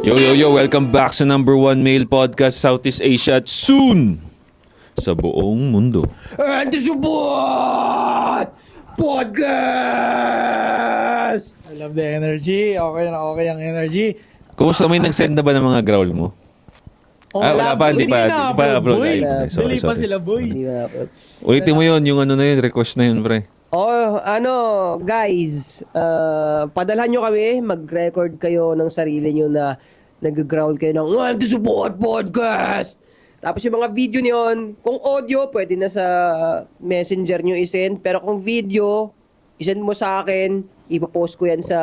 Yo, welcome back sa number one male podcast Southeast Asia at soon sa buong mundo. And to support podcast! I love the energy. Okay na okay ang energy. Kumusta, may nag-send na ba ng mga growl mo? Wala pa, hindi pa upload. boy. Sorry. Dili pa sila, boy. Di ba? Ulitin mo yun, yung ano na yun, request na yun, pre. Guys, padalhan nyo kami, mag-record kayo ng sarili nyo na nag-growl kayo ng And to support podcast! Tapos yung mga video niyon, kung audio, pwede na sa messenger nyo isend. Pero kung video, isend mo sa akin, ipopost ko yan sa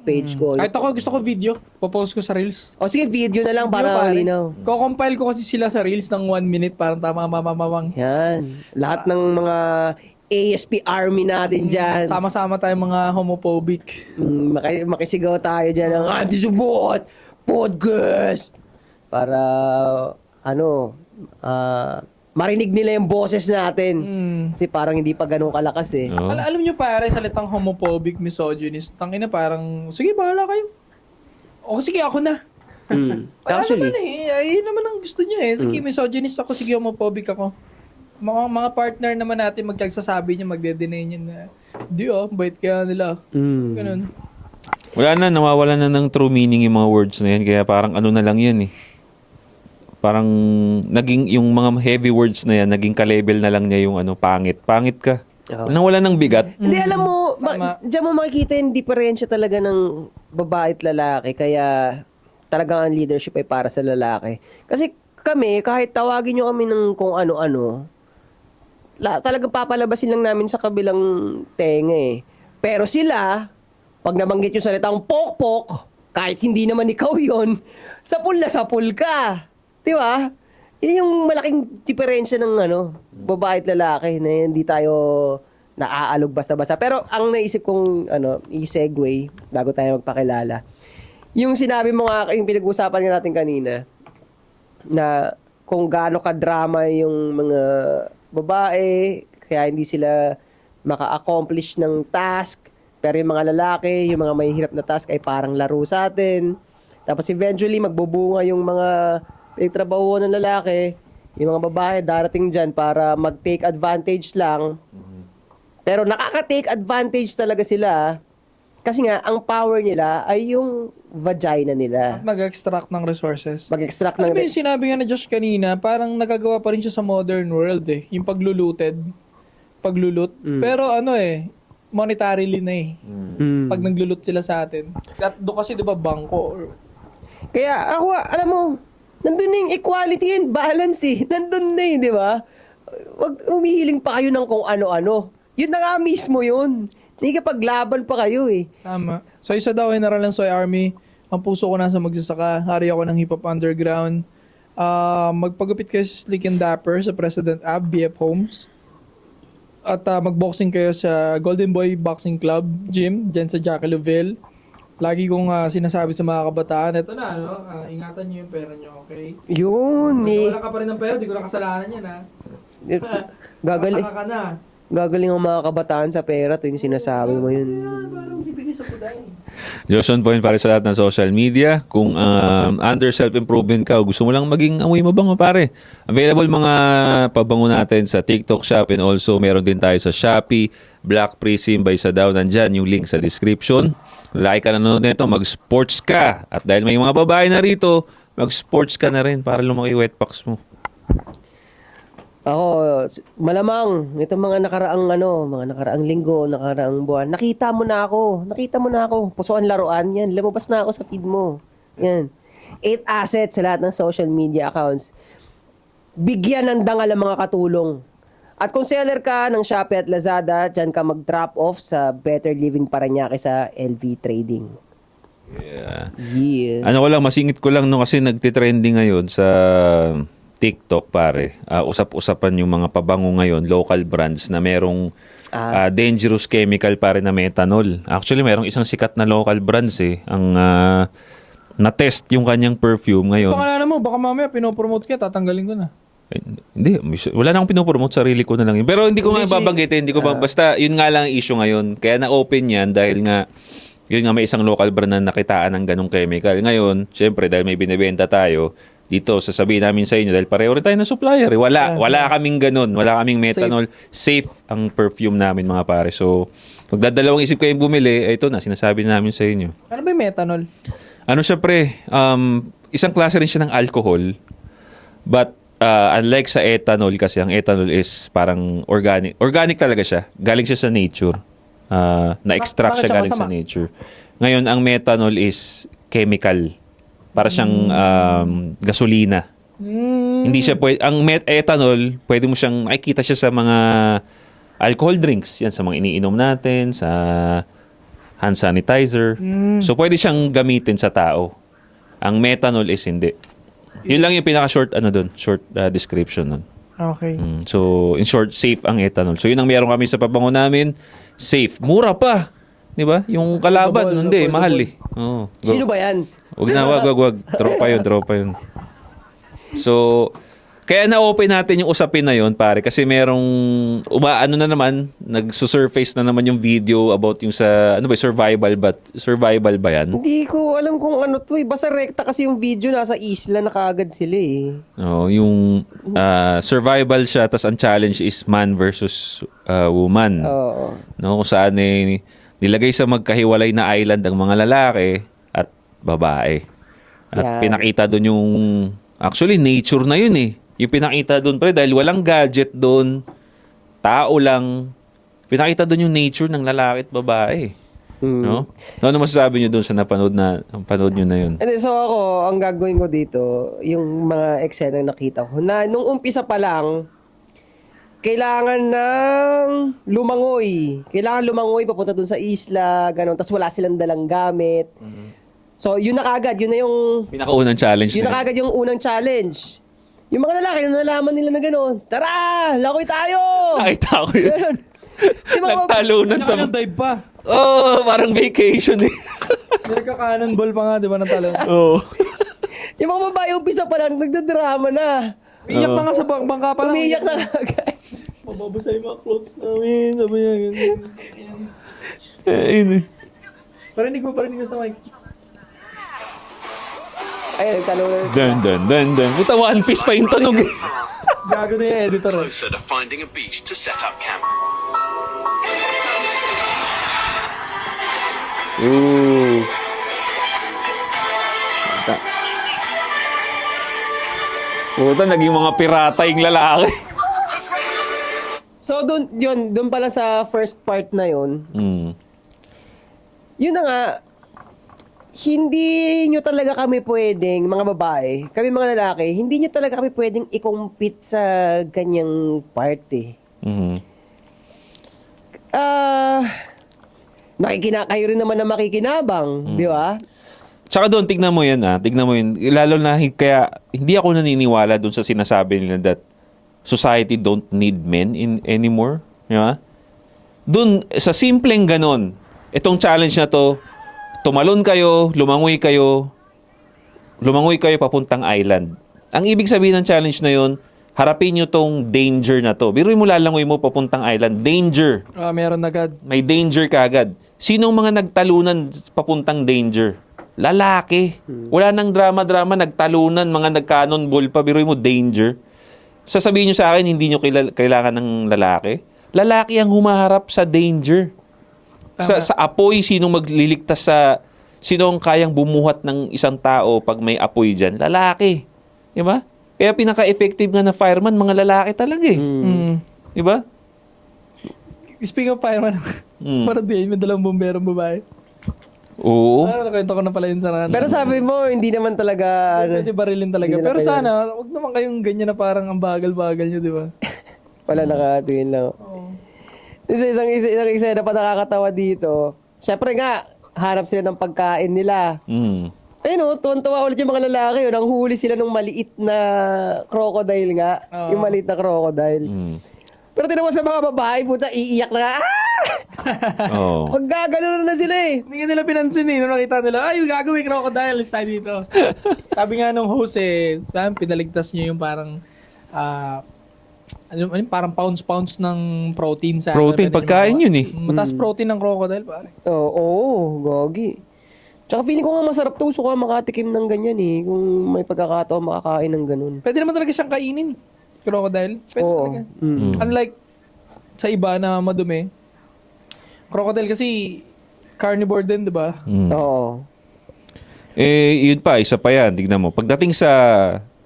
page ko. Kahit ako gusto ko video, popost ko sa Reels. O sige, video na lang para malinaw. Ko-compile ko kasi sila sa Reels ng 1 minute parang tama mamamamang. Yan. Lahat ng mga ASP Army natin dyan. Sama-sama tayong mga homophobic. Makisigaw tayo dyan ng anti-support podcast para marinig nila yung boses natin. Kasi parang hindi pa ganun kalakas eh. Oo. Alam nyo pare, salitang homophobic, misogynist, tangina parang, sige bahala kayo. O sige ako na. Actually, Naman ay naman ang gusto nyo eh. Sige misogynist ako, sige homophobic ako. Mga partner naman natin magkagsasabi niya, magde-deny niya na di bait kaya nila. Ganun. Wala na, nawawala na ng true meaning yung mga words na yan, kaya parang ano na lang yan eh. Parang naging yung mga heavy words na yan, naging ka-label na lang niya yung pangit. Pangit ka. Wala ng bigat. hindi alam mo, Tama. dyan mo makikita yung diferensya talaga ng babae at lalaki. Kaya talagang ang leadership ay para sa lalaki. Kasi kami, kahit tawagin nyo kami ng kung ano-ano, talagang papalabasin lang namin sa kabilang tenga eh. Pero sila, pag nabanggit yung salitang pok-pok, kahit hindi naman ikaw yon, sapul na sapul ka. Di ba? Yun yung malaking diferensya ng babae at lalaki na hindi tayo naaalog basta-basta. Pero ang naisip kong i-segue bago tayo magpakilala. Yung sinabi mo nga, yung pinag-usapan natin kanina, na kung gaano ka-drama yung mga babae, kaya hindi sila maka-accomplish ng task. Pero yung mga lalaki, yung mga may hirap na task ay parang laro sa atin. Tapos eventually, magbubunga yung mga trabaho ng lalaki, yung mga babae darating dyan para mag-take advantage lang. Pero nakaka-take advantage talaga sila kasi nga, ang power nila ay yung vagina nila. Mag-extract ng resources. Mag-extract Ano ng... ba yung sinabi nga na Josh kanina, parang nagagawa pa rin siya sa modern world eh. Yung paglulut. Pero monetarily na eh. Pag naglulut sila sa atin. At doon kasi 'di ba bangko. Kaya ako, alam mo, nandun na yung equality and balance eh. Nandun na eh, di ba? Wag humihiling pa kayo ng kung ano-ano. Yun na nga mismo yun. Hindi ka paglaban pa kayo eh. Tama. So isa daw general ng Soy Army, ang puso ko nasa magsasaka, hari ako ng hip hop underground. Magpagupit kayo sa Slick and Dapper sa President Ab, BF Homes. At magboxing kayo sa Golden Boy Boxing Club Gym, dyan sa Jackalouville. Lagi kong sinasabi sa mga kabataan, eto na, ingatan nyo yung pera nyo, okay? Yun eh. Wala ka pa rin ng pera, di ko na kasalanan yan, ha? Gagaling, Mataka ka na. gagaling ang mga kabataan sa pera tuwing sinasabi mo yun. Parang bibigay sa puday. Josh on point para sa lahat ng social media. Kung under self-improvement ka o gusto mo lang maging amoy mabango pare. Available mga pabango natin sa TikTok Shop and also meron din tayo sa Shopee, Black Prism by Sadaw. Nandyan yung link sa description. Like ka na nanonood nito, mag-sports ka. At dahil may mga babae na rito, mag-sports ka na rin para lumaki wet packs mo. Ako, malamang, itong mga nakaraang linggo, nakaraang buwan, nakita mo na ako. Pusuan laruan, yan, lumabas na ako sa feed mo. Yan. 8 assets sa lahat ng social media accounts. Bigyan ng dangal ang mga katulong. At kung seller ka ng Shopee at Lazada, dyan ka mag-drop off sa Better Living Parañaque sa LV Trading. Yeah. Ano ko lang, masingit ko lang kasi nagtitrending ngayon sa TikTok pare. Usap-usapan yung mga pabango ngayon, local brands na merong dangerous chemical pare na methanol. Actually, merong isang sikat na local brands ang na-test yung kanyang perfume ngayon. Pakalanan mo, baka mamaya pinopromote ka, tatanggalin ko na. Hindi, wala na akong pinopromote, sarili ko na lang yun. Pero hindi ko nga babanggitin, basta yun nga lang ang issue ngayon. Kaya na-open yan dahil nga Yun nga, may isang local brand na nakitaan ng ganong chemical. Ngayon, syempre, dahil may binibenta tayo, dito, sasabihin namin sa inyo, dahil pareho rin tayo ng supplier. Wala kaming ganon. Wala kaming methanol. Safe ang perfume namin, mga pare. So, magdadalawang isip kayong bumili, ito na, sinasabi namin sa inyo. Ano ba yung methanol? Ano siya, pre? Isang klase rin siya ng alcohol. But, unlike sa ethanol, kasi ang ethanol is parang organic. Organic talaga siya. Galing siya sa nature. Na-extract Bakit siya siya galing sa masama? nature. Ngayon, ang methanol is chemical. Para siyang gasolina. Hindi siya ethanol, pwede mo siyang makikita siya sa mga alcohol drinks. Yan, sa mga iniinom natin, sa hand sanitizer. So, pwede siyang gamitin sa tao. Ang methanol is hindi. Yun lang yung pinaka-short description nun. Okay. So, in short, safe ang ethanol. So, yun ang meron kami sa pabango namin. Safe. Mura pa. Di ba? Yung kalaban, hindi. Mahal eh. Oh, go. Sino ba yan? Wag. Tropa yun. So, kaya na-open natin yung usapin na yun, pare. Kasi merong, nagsusurface na naman yung video about yung sa, survival ba yan? Hindi ko alam kung ano to eh. Basta rekta kasi yung video, nasa isla na kaagad sila eh. No, yung survival siya, tas ang challenge is man versus woman. Oo. No, kung saan nilagay sa magkahiwalay na island ang mga lalaki at babae. At Yan. pinakita doon yung actually nature na yun eh. Yung pinakita doon pre dahil walang gadget doon. Tao lang. Pinakita doon yung nature ng lalaki at babae. No? Ano masasabi niyo doon sa napanood nyo na yun? And so ako, ang gagawin ko dito, yung mga eksena na nakita ko, na nung umpisa pa lang, kailangan ng lumangoy. Kailangan lumangoy papunta dun sa isla, ganun. Tapos wala silang dalang gamit. So, yun na kagad. Yun na yung... Pinakaunang challenge Yun na na kagad yung unang challenge. Yung mga lalaki, nung nalaman nila na gano'n, tara! Lakoy tayo! Nakita ko yun. Ganun. Yung mga Nagtalunan sa... dive pa. Oh, parang vacation eh. Nagka-cannonball pa nga, di ba, ng talon? Oh. yung mga babae, umpisa pa lang, nagdadrama na. Umiyak na nga sa bangka pa lang. Umiiyak na kagad. Mababasa yung mga clothes namin. Sabi niya, ganyan. Ayun eh. Parinig mo sa mic. Ayun, nagtalunan na sila. Dun. Buta One Piece pa yung tunog eh. Gago na yung editor. Closer to finding a beach to set up camp. Ooh. Puta, naging mga pirata yung lalaki. So, doon pala sa first part na yun, yun na nga, hindi nyo talaga kami pwedeng, mga babae, kami mga lalaki, hindi nyo talaga kami pwedeng i-compete sa ganyang party. Kayo rin naman na makikinabang, di ba? Tsaka doon, tignan mo yan. Lalo na, kaya hindi ako naniniwala doon sa sinasabi nila that society don't need men anymore. Di ba? Doon, sa simpleng ganon, itong challenge na to, tumalon kayo, lumangoy kayo papuntang island. Ang ibig sabihin ng challenge na yun, harapin nyo tong danger na to. Biruin mo lalangoy mo papuntang island. Danger. Meron agad. May danger ka agad. Sinong mga nagtalunan papuntang danger? Lalaki. Wala nang drama-drama, nagtalunan, mga nag-cannonball pa, biruin mo, danger. Sasabihin nyo sa akin, hindi nyo kailangan ng lalaki? Lalaki ang humaharap sa danger. Sa apoy, sinong magliligtas sinong kayang bumuhat ng isang tao pag may apoy dyan? Lalaki. Di ba? Kaya pinaka-effective nga na fireman, mga lalaki talaga eh. Di ba? Speaking of fireman, parang din, may dalang bomberong babae. Oo. Nakwento ko na pala yun sa Pero sabi mo, hindi naman talaga... Pwede barilin talaga. Hindi na Pero pwede. sana, wag naman kayong ganyan na parang ang bagal-bagal nyo, di ba? Wala nakatingin lang. Isang eksena pa nakakatawa dito. Siyempre nga, harap sila ng pagkain nila. Ayun o, tuwan-tuwa ulit yung mga lalaki. Nang huli sila ng maliit na crocodile nga. Yung maliit na crocodile. Pero tinawa sa mga babae, puta, iiyak na nga. Oo. Maggagano na sila eh. Hindi nga nila pinansin eh. Nung nakita nila, ay, gagawin crocodile, alis tayo dito. Sabi nga nung host saan pinaligtas nyo yung parang parang pounds ng protein sa Protein, pwede pagkain niyo yun eh. Mataas protein ng crocodile, pare. Oo, gogi. Tsaka feeling ko nga masarap to, gusto ko nga makatikim ng ganyan eh. Kung may pagkakataon makakain ng ganun. Pwede naman talaga siyang kainin. Crocodile. Pwede Oo. talaga. Mm. Unlike sa iba na madumi. Crocodile kasi carnivore din, di ba? Oo. Yun pa, isa pa yan. Tignan mo. Pagdating sa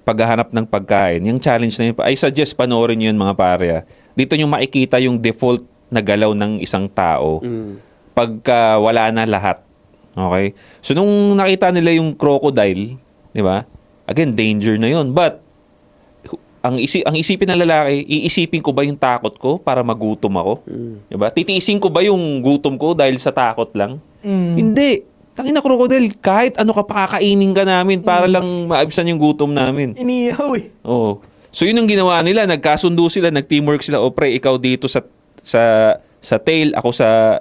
paghahanap ng pagkain, yung challenge na yun, I suggest panoorin yun mga pare. Dito nyo makikita yung default na galaw ng isang tao pagka wala na lahat. Okay? So, nung nakita nila yung crocodile, di ba? Again, danger na yun. But, ang isipin ng lalaki, iisipin ko ba yung takot ko para magutom ako? Di ba? Titiisin ko ba yung gutom ko dahil sa takot lang? Hindi. Tangin na crocodile, kahit ano ka pakakainin ka namin para lang maabsan yung gutom namin. Iniyaw eh. Oo. So yun ang ginawa nila, nagkasundo sila, nag-teamwork sila. O pre, ikaw dito sa tail, ako sa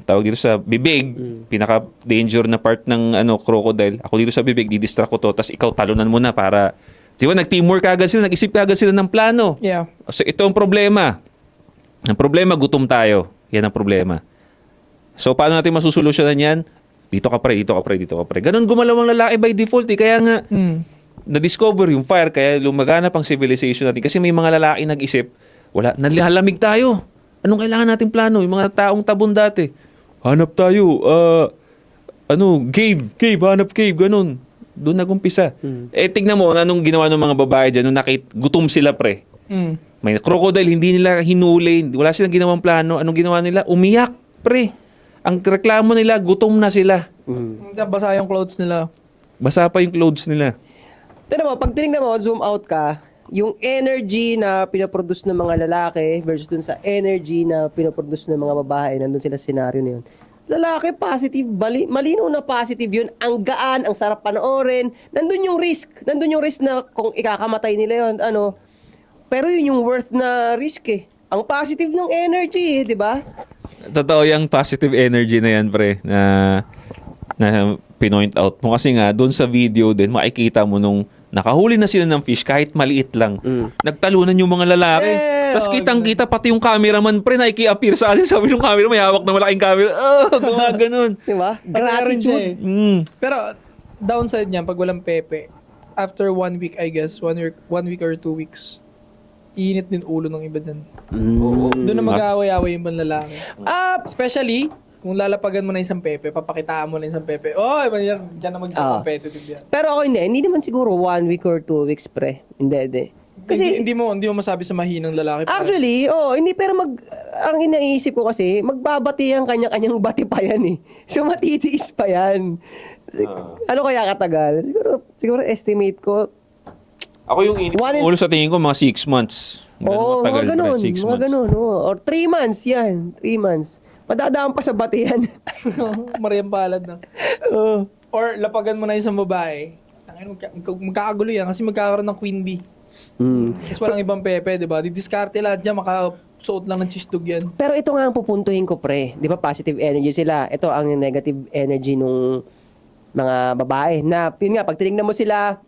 tawag dito sa bibig, pinaka danger na part ng crocodile. Ako dito sa bibig, didistract ko to, tapos ikaw talunan mo na para di ba nag-teamwork agad sila, nag-isip agad sila ng plano. Yeah. So ito ang problema. Ang problema, gutom tayo. Yan ang problema. So, paano natin masusolusyonan yan? Dito ka pre, dito ka pre, dito ka pre. Ganon gumalaw ang lalaki by default eh. Kaya nga, na-discover yung fire, kaya lumaganap ang civilization natin. Kasi may mga lalaki nag-isip, wala, nalalamig tayo. Anong kailangan natin plano? Yung mga taong tabon dati. Hanap tayo, cave, hanap cave, ganon. Doon nagumpisa. Tignan mo, anong ginawa ng mga babae dyan, nung gutom sila pre. May crocodile, hindi nila hinuli, wala silang ginawang plano. Anong ginawa nila? Umiyak, pre. Ang reklamo nila, gutom na sila. Basa yung clothes nila. Basa pa yung clothes nila. Tignan mo, pag tinignan mo, zoom out ka, yung energy na pinaproduce ng mga lalaki versus dun sa energy na pinaproduce ng mga babae, nandun sila sa scenario na yun. Lalaki, positive, malinaw na positive yun. Ang gaan, ang sarap panoorin. Nandun yung risk. Nandun yung risk na kung ikakamatay nila yun, pero yun yung worth na risk eh. Ang positive ng energy eh, di ba? Totoo yung positive energy na yan, pre, na pinoint out mo. Kasi nga, doon sa video din, makikita mo nung nakahuli na sila ng fish, kahit maliit lang. Nagtalunan yung mga lalaki. Tapos kitang-kita, pati yung cameraman, pre, naiki-appear sa atin. Sabi ng camera, may hawak na malaking camera. Mga ganun. Di ba? Gratitude. Pero, downside niyan, pag walang pepe, after 1 week, I guess, 1 week or 2 weeks, init din ulo ng iba dyan. Doon na mag-aaway-aaway yung ibang lalaki. Especially, kung lalapagan mo na isang pepe, papakitaan mo na isang pepe, dyan na mag-competitive yan. Pero ako hindi naman siguro 1 week or 2 weeks, pre. Hindi. Kasi, hindi mo masabi sa mahinang lalaki. actually, hindi, pero ang iniisip ko kasi, magbabati ang kanya-kanyang bati pa yan eh. So, matitiis pa yan. Ano kaya katagal? Siguro estimate ko, Ako yung init ng ulo sa tingin ko, mga 6 months. Oo, Matagal, mga ganun. pre, 6 Mga months. ganun. Or 3 months, yan. 3 months. Madadaan pa sa batihan. Mariang palad na. Or lapagan mo na isang babae. Magkakagulo yan kasi magkakaroon ng queen bee. Kasi walang ibang pepe, di ba? Didiskarte lahat dyan, makasuot lang ng chisdog yan. Pero ito nga ang pupuntuhin ko, pre. Di ba positive energy sila? Ito ang negative energy nung mga babae. Na, yun nga, pag tinignan mo sila,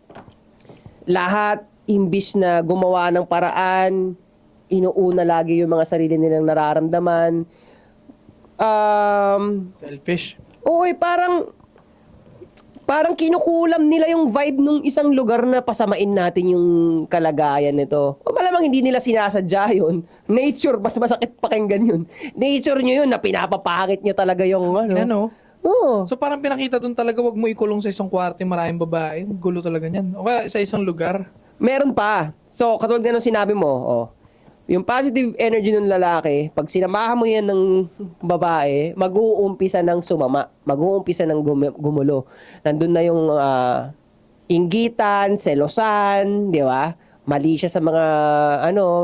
lahat, imbis na gumawa ng paraan, inuuna lagi yung mga sarili nilang nararamdaman. Selfish. Parang kinukulam nila yung vibe nung isang lugar na pasamain natin yung kalagayan nito. O malamang hindi nila sinasadya yun. Nature, mas masakit pakinggan yun. Nature nyo yun na pinapapangit nyo talaga yung Ano? Oo. So parang pinakita doon talaga, wag mo ikulong sa isang kwarto yung maraming babae. Gulo talaga niyan. O kaya sa isang lugar. Meron pa. So, katulad nga nung sinabi mo, yung positive energy ng lalaki, pag sinamahan mo yan ng babae, mag-uumpisa ng sumama. Mag-uumpisa ng gumulo. Nandun na yung inggitan, selosan, di ba? Mali siya sa mga,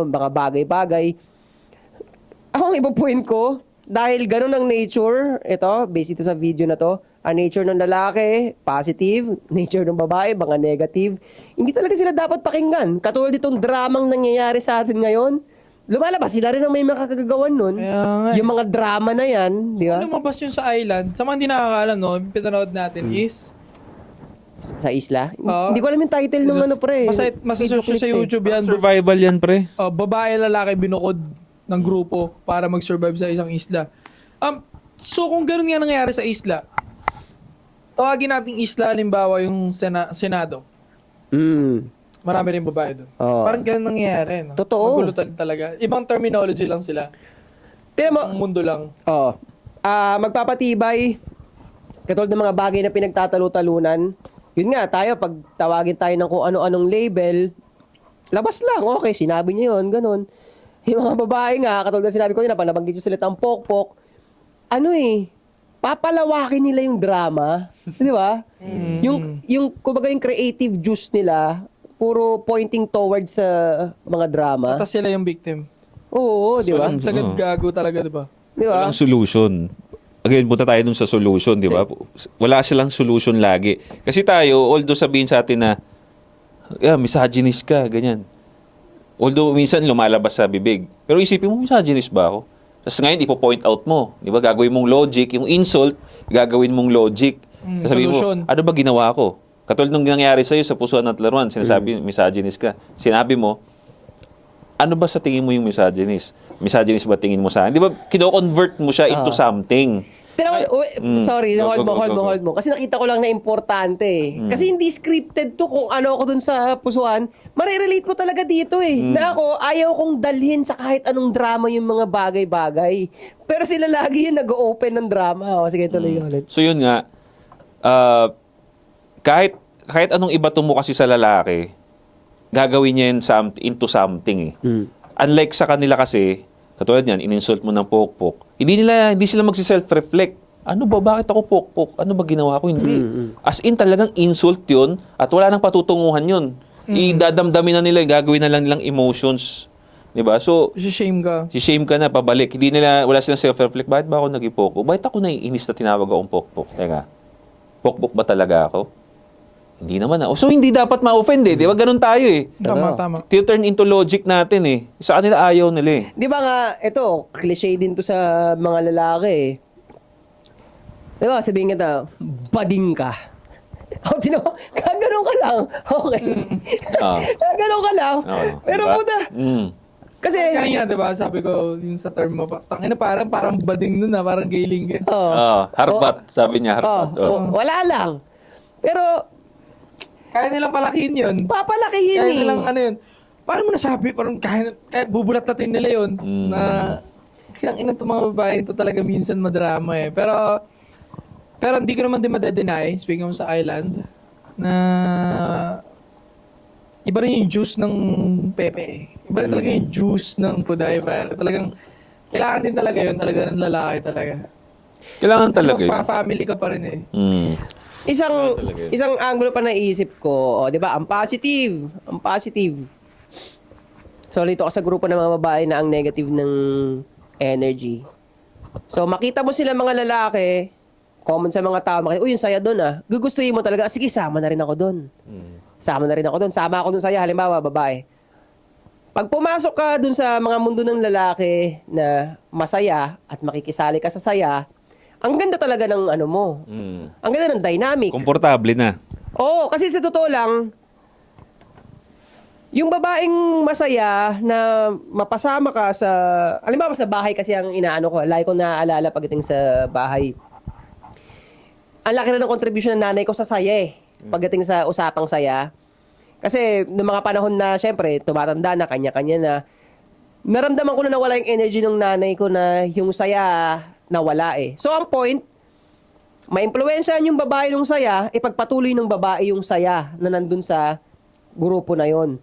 mga bagay-bagay. Ako ang ipapoint ko, dahil ganun ang nature, ito, based ito sa video na to, ang nature ng lalaki, positive, nature ng babae, mga negative. Hindi talaga sila dapat pakinggan. Katulad itong dramang nangyayari sa atin ngayon, lumalabas sila rin ang may makakagawan nun. Kaya nga. Yung mga drama na yan, di ba? Lumabas yun sa island. Sa mga hindi nakakaalam, no, yung pinanood natin is Sa isla? Oo. Hindi ko alam yung title ng ano, pre. Masasearch ko sa Video clip, YouTube yan. Survival yan, pre. Babae lalaki binukod ng grupo para mag-survive sa isang isla. So kung ganun nga nangyari sa isla, tawagin nating isla, halimbawa yung Senado. Marami rin babae doon. Oo. Parang ganun nangyayari. No? Totoo. Magulo talaga. Ibang terminology lang sila. Pero mo, Ang mundo lang. magpapatibay, katulad ng mga bagay na pinagtatalo-talunan, yun nga, tayo, pag tawagin tayo ng kung ano-anong label, labas lang, okay, sinabi niya yun, ganun. Yung mga babae nga, katulad ng sinabi ko yun, pag nabanggit yung salitang pokpok, papalawakin nila yung drama, di ba? Yung, kumbaga yung creative juice nila, puro pointing towards sa mga drama. Tapos sila yung victim. Oo, di ba? Sagad Oo. gago talaga, di ba? Di ba? Walang solution. Again, punta tayo dun sa solution, di ba? Wala silang solution lagi. Kasi tayo, although sabihin sa atin na, misogynist ka, ganyan. Although minsan lumalabas sa bibig. Pero isipin mo, misogynist ba ako? Tapos ngayon, ipo-point out mo. Di ba? Gagawin mong logic. Yung insult, gagawin mong logic. Sasabihin mo, solution. ano ba ginawa ko? Katulad nung nangyari sa'yo sa Pusuan at Laruan, sinasabi, misogynist ka. Sinabi mo, ano ba sa tingin mo yung misogynist? Misogynist ba tingin mo sa akin? Di ba, kino-convert mo siya into something. Pero, sorry, Go, hold go. mo. Kasi nakita ko lang na importante eh. Kasi hindi scripted to kung ano ako dun sa pusuan. Marirelate mo talaga dito eh. Na ako, ayaw kong dalhin sa kahit anong drama yung mga bagay-bagay. Pero sila lagi yung nag-open ng drama. O, sige, tuloy ulit. So yun nga, kahit anong ibato mo kasi sa lalaki, gagawin niya yun into something eh. Unlike sa kanila kasi, katulad yan, in-insult mo ng pokpok, hindi sila magsi-self-reflect. Ano ba, bakit ako pokpok? Ano ba ginawa ko? Hindi. As in talagang insult yun at wala nang patutunguhan yun. Idadamdamin na nila, gagawin na lang nilang emotions. Diba? So, Shame ka. si shame ka na, pabalik. Wala silang self-reflect. Bakit ba ako naging pokpok? Bakit ako naiinis na tinawag akong pokpok? Teka, pokpok ba talaga ako? Hindi naman na. So, hindi dapat ma-offend eh. Di ba? Ganun tayo eh. Tama. Turn into logic natin eh. Sa kanila ayaw nila eh. Di ba nga, ito, cliche din to sa mga lalaki eh. Di ba, sabihin kita, bading ka. O, kaganon ka lang. Okay. Kaganon ka lang. Pero Diba? puta, kasi, Kaya di ba, sabi ko, yung sa term mo, tangina parang bading nun parang gailing ka. Harbat. Sabi niya, harbat. wala lang. Pero, Kaya nilang palakihin yun. papalakihin Kaya eh. nilang paano mo nasabi, parang kahit bubulat-latin nila yun, na kinang ina itong mga babae, ito talaga minsan madrama eh. Pero hindi ko naman din madedeny, speaking of sa island, na iba rin yung juice ng pepe. Iba rin talaga yung juice ng kuday. Talagang, kailangan din talaga yun, talaga ng lalaki talaga. Kailangan talaga Kasi yun. family ka pa rin eh. Isang angulo pa naisip ko, 'di ba? Ang positive. So dito ka sa grupo ng mga babae na ang negative ng energy. So makita mo sila mga lalaki, common sa mga tao, makita, uy, yung saya doon ah. Gugustuhin mo talaga, sige, sama na rin ako doon. Sama ako doon saya, halimbawa, babae. Pag pumasok ka doon sa mga mundo ng lalaki na masaya at makikisali ka sa saya, ang ganda talaga ng ano mo. Ang ganda ng dynamic. Komportable na. Oo, kasi sa totoo lang, yung babaeng masaya na mapasama ka sa, halimbawa sa bahay kasi ang inaano ko, lagi ko naaalala pagdating sa bahay. Ang laki na ng contribution ng nanay ko sa saya eh. Pagdating sa usapang saya. Kasi noong mga panahon na, syempre, tumatanda na, kanya-kanya na, naramdaman ko na nawala yung energy ng nanay ko na yung saya nawala eh. So, ang point, ma-impluwensyahan yung babae yung saya, ipagpatuloy ng babae yung saya na nandun sa grupo na yon.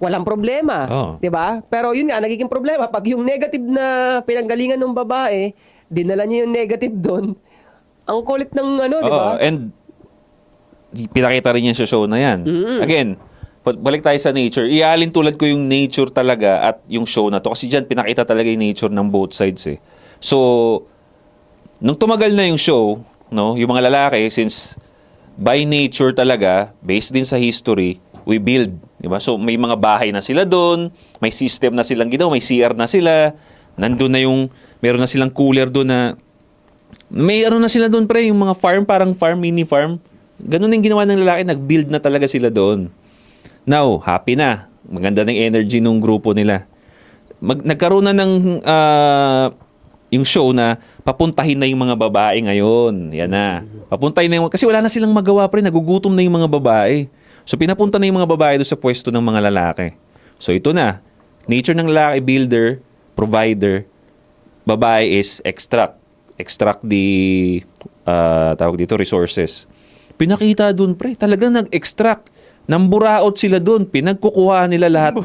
Walang problema. Oh. 'Di ba? Pero yun nga, nagiging problema. Pag yung negative na pinanggalingan ng babae, dinala niya yung negative doon, ang kulit ng ano, 'di ba? And pinakita rin yan sa show na yan. Again, balik tayo sa nature. Ialin tulad ko yung nature talaga at yung show na to. Kasi dyan, pinakita talaga yung nature ng both sides eh. So, nung tumagal na yung show, no, yung mga lalaki, since by nature talaga, based din sa history, we build. Diba? So, may mga bahay na sila doon, may system na silang ginawa, may CR na sila, nandun na yung, meron na silang cooler doon na, may ano na sila doon pre, yung mga farm, parang farm, mini farm. Ganun yung ginawa ng lalaki, nag-build na talaga sila doon. Now, happy na. Maganda ng energy nung grupo nila. Nagkaroon na ng yung show na papuntahin na yung mga babae ngayon. Yan na. Papuntahin na yung... Kasi wala na silang magawa pre, nagugutom na yung mga babae. So, pinapunta na yung mga babae doon sa pwesto ng mga lalaki. So, ito na. Nature ng lalaki, builder, provider. Babae is extract. Extract the, tawag dito, resources. Pinakita doon pre, talagang nag-extract. Namburaot sila doon. Pinagkukuha nila lahat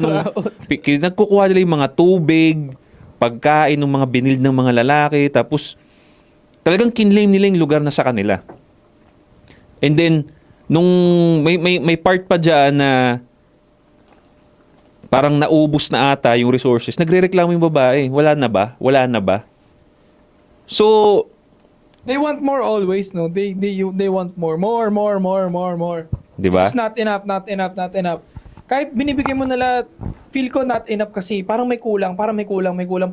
pinagkukuha nila yung mga tubig, pagkain ng mga binil ng mga lalaki, tapos talagang kinlaim nila yung lugar na sa kanila. And then, nung may part pa dyan na parang naubos na ata yung resources, nagre-reklamo yung babae. Wala na ba? Wala na ba? So, They want more always, no? They want more. More. di ba? It's not enough. Kahit binibigay mo na lahat, feel ko not enough kasi parang may kulang.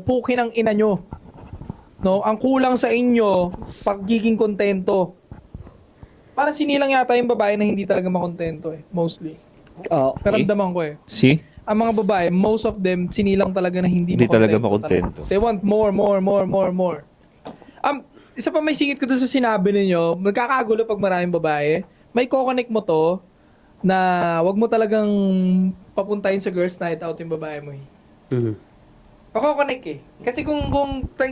Pukin ang ina nyo. No? Ang kulang sa inyo, pagiging kontento. Parang sinilang yata yung babae na hindi talaga makontento eh. Mostly. Oo. Karamdaman ko eh. See? Ang mga babae, most of them, sinilang talaga na hindi Talaga makontento. makontento. They want more. Isa pa may singit ko doon sa sinabi ninyo, magkakagulo pag maraming babae. May connect mo to na wag mo talagang papuntahin sa girls night out yung babae mo eh. Mako-connect eh. Kasi kung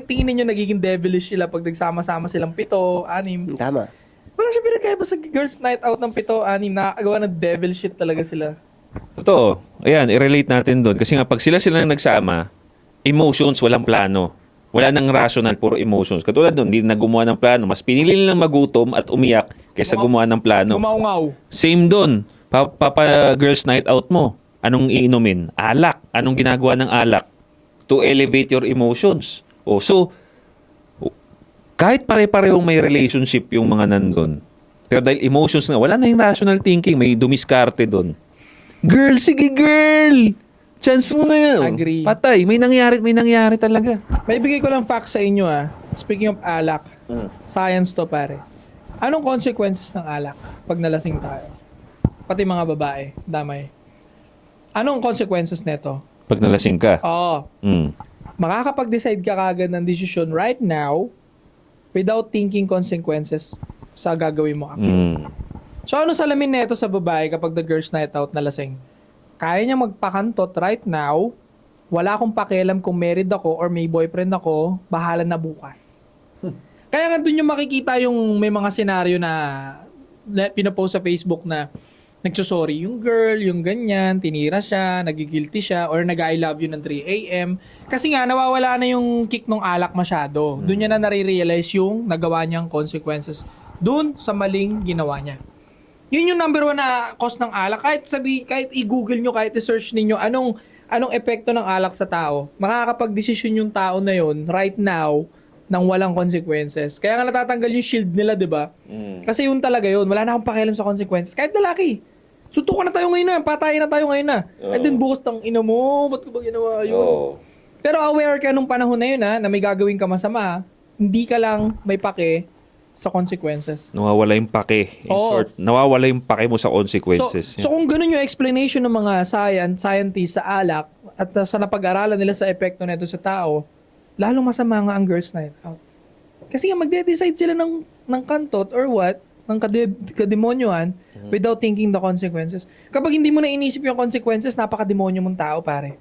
tingin ninyo nagiging devilish sila pag nagsama-sama silang 7, 6, Tama. wala siya pinagkaiba sa girls night out ng 7, 6, nakakagawa ng devil shit talaga sila. Totoo. Ayan, i-relate natin doon. Kasi nga, pag sila nagsama, emotions, walang plano. Wala nang rational, puro emotions. Katulad doon, hindi na gumawa ng plano. Mas pinili nilang magutom at umiyak kaysa gumawa ng plano. Gumaungaw. Same doon. Papa girls night out mo. Anong iinumin? Alak. Anong ginagawa ng alak? To elevate your emotions. So, kahit pare-parehong may relationship yung mga nandun. Pero dahil emotions na, wala na yung rational thinking. May dumiskarte doon. Girl, sige girl! Chance mo na yan. Agree. Patay. May nangyari talaga. May bigay ko lang facts sa inyo ah. Speaking of alak, science to pare. Anong consequences ng alak pag nalasing tayo? Pati mga babae, damay. Anong consequences neto? Pag nalasing ka. Oo. Makakapag-decide ka kagad ng decision right now without thinking consequences sa gagawin mo action. So ano salamin neto sa babae kapag the girls night out nalasing? Kaya niya magpakantot right now, wala akong pakialam kung married ako or may boyfriend ako, bahala na bukas. Kaya nga dun yung makikita yung may mga senaryo na pinapost sa Facebook na nagsusorry yung girl, yung ganyan, tinira siya, nagigilty siya, or nag-I love you ng 3 a.m. Kasi nga, nawawala na yung kick ng alak masyado. Doon niya na nare-realize yung nagawa niyang consequences doon sa maling ginawa niya. Yun yung number 1 na cause ng alak. Kahit i-google nyo, kahit i-search ninyo, anong epekto ng alak sa tao, makakapag-desisyon yung tao na yun right now nang walang consequences. Kaya nga natatanggal yung shield nila, di ba? Kasi yun talaga yun. Wala na akong pakialam sa consequences. Kahit lalaki. Suntukan na tayo ngayon na. Patayin na tayo ngayon na. And then bukas tang ina mo, ba't ko ba ginawa yun? Pero aware ka nung panahon na yun na may gagawin ka masama, hindi ka lang may pake sa consequences. Nawawala yung pake. In short, nawawala yung pake mo sa consequences. So kung ganun yung explanation ng mga scientists sa alak at sa napag-aralan nila sa epekto nito sa tao, lalong masama nga ang girls night out. Kasi nga magde-decide sila ng kantot or what, ng kademonyohan without thinking the consequences. Kapag hindi mo na inisip yung consequences, napaka-demonyo mong tao, pare.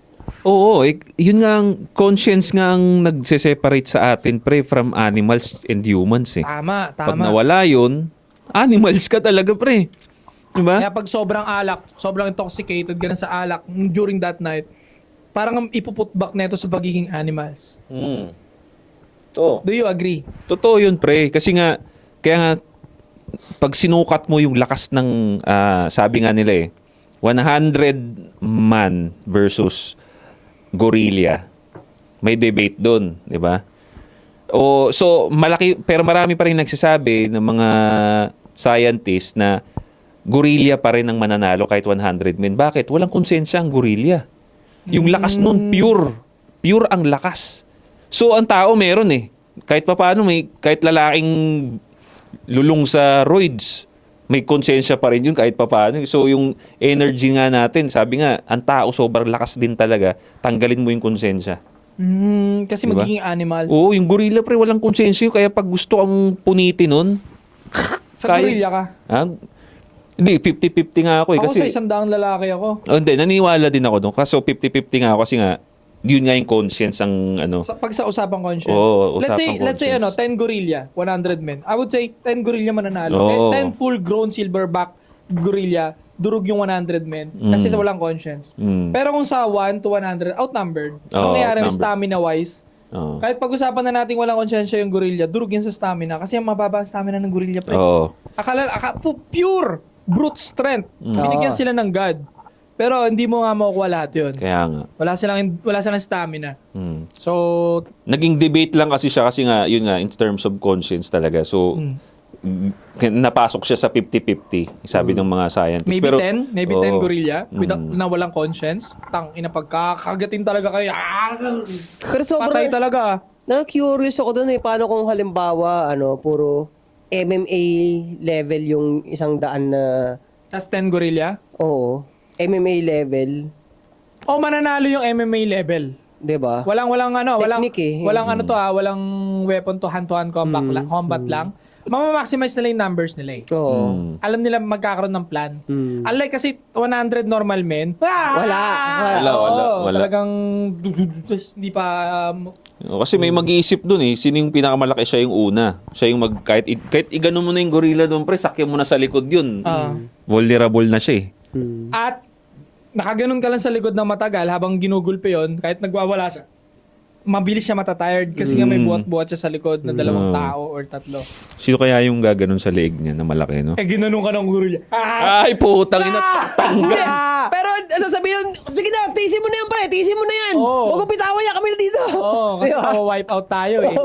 Oo, yun nga ang conscience nga ang nagse-separate sa atin, pre, from animals and humans eh. Tama. Pag nawala yun, animals ka talaga, pre. Diba? Kaya pag sobrang alak, sobrang intoxicated ka na sa alak during that night, parang ipuput back neto sa pagiging animals. To. Do you agree? Totoo yun, pre. Kasi nga, kaya nga, pag sinukat mo yung lakas ng, sabi nga nila 100 man versus gorilla, may debate doon, di ba? So, malaki, pero marami pa rin nagsasabi ng mga scientists na gorilla pa rin ang mananalo kahit 100 men. Bakit? Walang konsensya ang gorilla. Yung lakas nun, pure. Pure ang lakas. So, ang tao meron kahit papaano, kahit lalaking lulong sa roids, may konsensya pa rin yun kahit papaano. So yung energy nga natin, sabi nga, ang tao sobrang lakas din talaga, tanggalin mo yung konsensya. Kasi Diba? magiging animals. Oo, yung gorilla pre, walang konsensya yun, kaya pag gusto kang punitin nun, Sa gorilla ka. ha? Hindi, 50-50 nga ako eh. Ako Kasi, sa 100 lalaki ako. oh, hindi, naniwala din ako doon. Kaso 50-50 nga ako kasi nga, yun nga yung conscience ang ano. Pag sa usapang conscience. Oo, let's usapang say conscience. 10 gorilla, 100 men. I would say 10 gorilla mananalo. Oo. 10 full grown silverback gorilla, durog yung 100 men kasi sa walang conscience. Pero kung sa 1 to 100 outnumbered, Oo, nangyayari outnumbered. stamina wise. Oo. Kahit pag-usapan na natin walang konsensya yung gorilla, durog yan sa stamina kasi ang mababa ang stamina ng gorilla pre. Oo. Pure brute strength. Binigyan Oo. sila ng God. Pero hindi mo nga makukuha lahat yun. Kaya nga. Wala silang stamina. So, Naging debate lang kasi siya kasi nga, yun nga, in terms of conscience talaga. So, napasok siya sa 50-50, sabi ng mga scientists. maybe Pero, 10 oo. gorilla na walang conscience. Ina pagkakagatin talaga kayo. Pero Patay sobrang, talaga. na-curious ako dun eh, paano kung halimbawa, puro MMA level yung isang daan na, Tas 10 gorilla. oo, MMA level, O mananalo yung MMA level. 'di ba? Walang Technique eh. walang walang weapon to hand combat lang. Mama-maximize nila yung numbers nila eh. Oo. Alam nila magkakaroon ng plan. Unlike kasi 100 normal men. Wala. Wala. Talagang hindi pa Kasi may mag-iisip dun eh, sino yung pinakamalaki, siya yung una. Siya yung kahit igano mo na yung gorilla doon, pre, sakyan mo na sa likod yun. Vulnerable na siya eh. at nakaganon ka lang sa likod ng matagal habang ginugulpe yon kahit nagwawala siya. Mabilis siya matatired kasi nga may buhat-buhat siya sa likod na dalawang tao or tatlo. Sino kaya yung gaganon sa leeg niya na malaki, no? Ginanong ka ng gorilla. Ay, putang ina, tanggal. Pero sasabihin, sige na, tiisin mo na yan, pre, tiisin mo na yan. Oo. Huwag kong pitawan niya kami na dito. Oo, kasi Diba? wipe out tayo eh.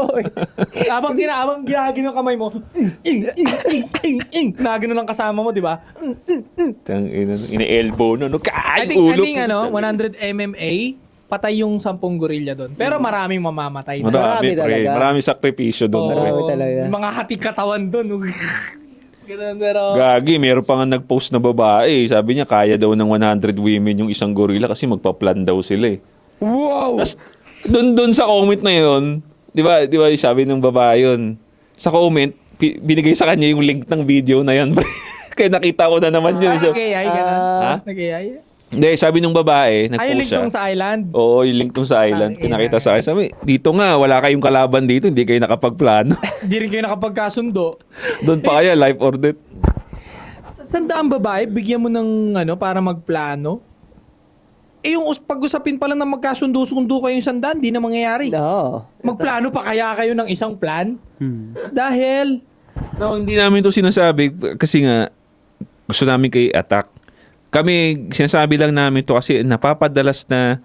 habang ginagano yung kamay mo, nagano ng kasama mo, di ba? Ina-elbow no? I Kaay, think ulo. 100 MMA, patay yung 10 gorilla doon. Pero maraming mamamatay na. Marami Pre. talaga. Marami sakripisyo doon, pre. Marami talaga. Mga hating katawan doon. Ganun, pero... Gagi, meron pa nga nag-post na babae. Sabi niya, kaya daw ng 100 women yung isang gorilla kasi magpa-plan daw sila eh. Wow! Tapos, doon sa comment na yun, di ba sabi ng babae yun, sa comment, binigay sa kanya yung link ng video na yan. Kaya nakita ko na naman yun. So, Nag-AI ka na? Ha? Nag-AI? hindi, sabi ng babae, Ay, nag-post link siya. dun sa island? Oo, yung link tong sa island. Pinakita sa akin. Sabi, dito nga, wala kayong kalaban dito, hindi kayo nakapagplano. Hindi rin kayo nakapagkasundo. Doon pa kaya, life or death. Sandaang babae, bigyan mo ng para magplano. Eh yung pag-usapin pa lang na magkasundo-sundo kayo yung sandaan, di na mangyayari. Oo. Magplano pa kaya kayo ng isang plan? Dahil, No, hindi namin to sinasabi kasi nga gusto namin kay attack. Kami, sinasabi lang namin to kasi napapadalas na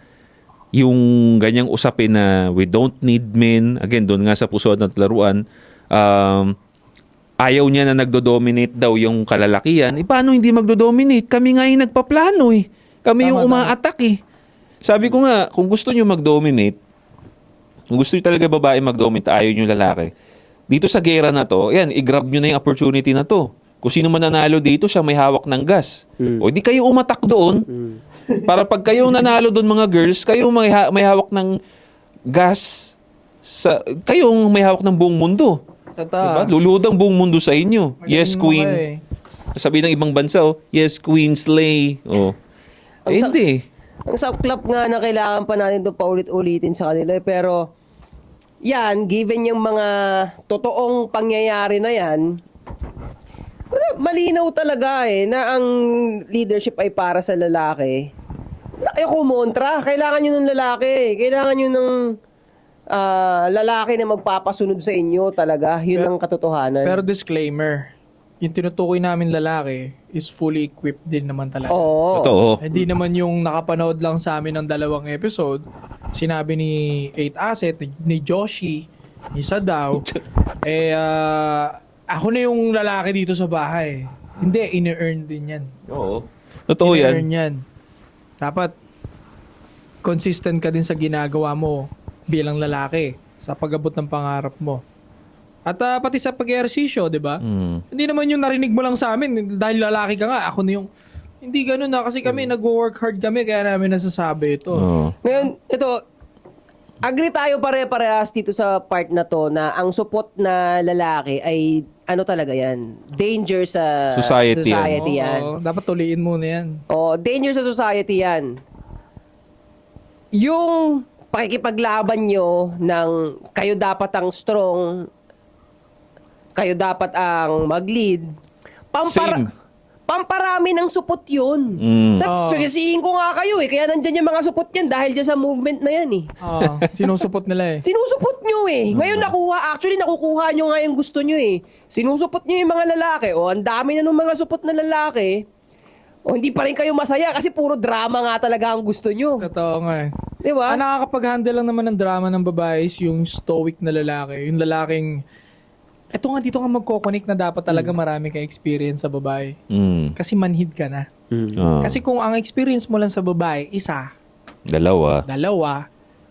yung ganyang usapin na we don't need men. Again, doon nga sa Puso at Laruan, ayaw niya na nagdo-dominate daw yung kalalakihan. Eh, paano hindi magdo-dominate? Kami nga yung nagpaplano eh. Kami yung uma-attack eh. Sabi ko nga, kung gusto nyo mag-dominate, kung gusto nyo talaga babae mag-dominate, ayaw nyo lalaki. Dito sa gera na to, yan, i-grab nyo na yung opportunity na to. Kung sino man nanalo dito, siya may hawak ng gas. O di kayo umatak doon. Para pag kayo nanalo doon mga girls, kayo may hawak ng gas. Kayong may hawak ng buong mundo. Diba? Lulud ang buong mundo sa inyo. Yes, queen. Sabi ng ibang bansa, yes, queen, slay. Hindi. Ang saklap nga na kailangan pa natin ito paulit-ulitin sa kanila. Pero, yan, given yung mga totoong pangyayari na yan, malinaw talaga na ang leadership ay para sa lalaki. Ayaw kumontra. Kailangan nyo ng lalaki. Kailangan nyo ng lalaki na magpapasunod sa inyo talaga. Yun ang katotohanan. Pero disclaimer, yung tinutukoy namin lalaki is fully equipped din naman talaga. Oo. Totoo. Hindi naman yung nakapanood lang sa amin ng 2 episode, sinabi ni 8 Asset, ni Joshi, ni Sadaw, ako na yung lalaki dito sa bahay. Hindi, ine-earn din yan. Oo. Totoo yan. In-earn yan. Dapat, consistent ka din sa ginagawa mo bilang lalaki sa pag-abot ng pangarap mo. At pati sa pag-ehersisyo, di ba? Mm. Hindi naman yung narinig mo lang sa amin, dahil lalaki ka nga, ako na yung... Hindi ganun na, kasi kami nag-work hard kami, kaya namin nasasabi ito. Oo. Ngayon, ito, agree tayo pare-parehas dito sa part na to na ang supot na lalaki ay ano talaga yan? Danger sa Society yan. society yan. Oo, dapat tuliin muna yan. Oh, danger sa society yan. Yung pakikipaglaban nyo ng kayo dapat ang strong, kayo dapat ang mag-lead, Same. pamparami ng supot yun. Mm. Sisihin ko nga kayo kaya nandyan yung mga supot yan dahil dyan sa movement na yan Sinusupot nila eh. Sinusupot nyo Ngayon nakukuha nyo nga yung gusto nyo Sinusupot nyo yung mga lalaki. Ang dami na ng mga supot na lalaki. Hindi pa rin kayo masaya kasi puro drama nga talaga ang gusto nyo. Totoo nga eh. Di ba? Ang nakakapag-handle lang naman ng drama ng babae is yung stoic na lalaki. Yung lalaking... Ito nga, dito nga magkoconnect na dapat talaga marami kang experience sa babae. Mm. Kasi manhid ka na. Oo. Kasi kung ang experience mo lang sa babae, isa, Dalawa.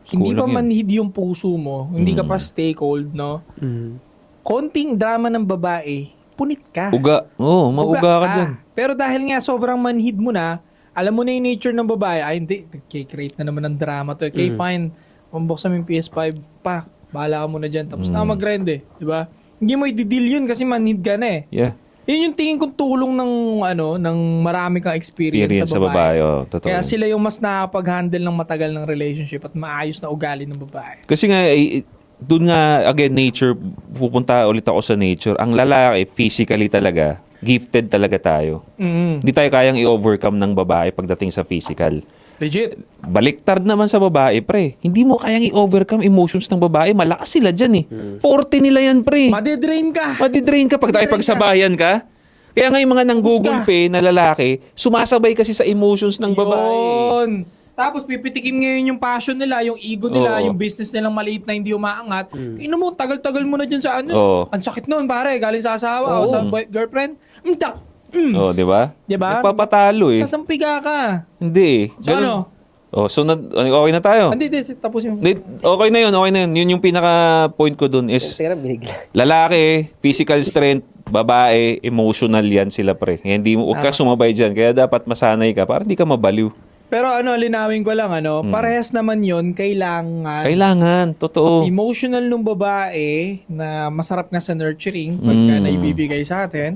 hindi Kulang pa yan. manhid yung puso mo, hindi ka pa stay cold, no? Konting drama ng babae, punit ka. Uga. Oo, mauga ka dyan. Pero dahil nga sobrang manhid mo na, alam mo na yung nature ng babae, hindi, nag-create na naman ng drama to. Okay, fine. Pambuksan mo yung PS5, bahala ka muna dyan. Tapos na mag-grind di ba? Hindi mo i-deal yun kasi manhid ka na Yeah. Yun yung tingin kong tulong ng marami kang experience sa babae. Totoo. Kaya sila yung mas nakapag-handle ng matagal ng relationship at maayos na ugali ng babae. Kasi nga, doon nga, again, nature, pupunta ulit ako sa nature. Ang lalaki, physically talaga, gifted talaga tayo. Mm. Hindi tayo kayang i-overcome ng babae pagdating sa physical. Legit. Baliktad naman sa babae, pre. Hindi mo kayang i-overcome emotions ng babae. Malakas sila dyan 40 nila yan, pre. Madidrain ka. Madidrain ka pag pagsabayan ka. Kaya nga yung mga nanggugulpe na lalaki, sumasabay kasi sa emotions ng babae. Yun. Tapos pipitikin ngayon yung passion nila, yung ego nila, Oo. yung business nilang maliit na hindi umaangat. Ino mo, tagal-tagal mo na dyan sa ano. Oo. Ang sakit nun, pare. Galing sa asawa o sa girlfriend. Oh, di ba? Di ba? Nagpapatalo Sasampiga ka. Hindi. So ano? Oh, so okay na tayo. Hindi, tapos yung... Okay na yun. Yun yung pinaka-point ko dun is Teka, binigla. lalaki, physical strength, babae, emotional yan sila, pre. Hindi mo, huwag ka sumabay dyan. Kaya dapat masanay ka para hindi ka mabaliw. Pero linawin ko lang, parehas naman yon Kailangan, totoo. emotional nung babae na masarap nga sa nurturing pagka naibibigay sa atin.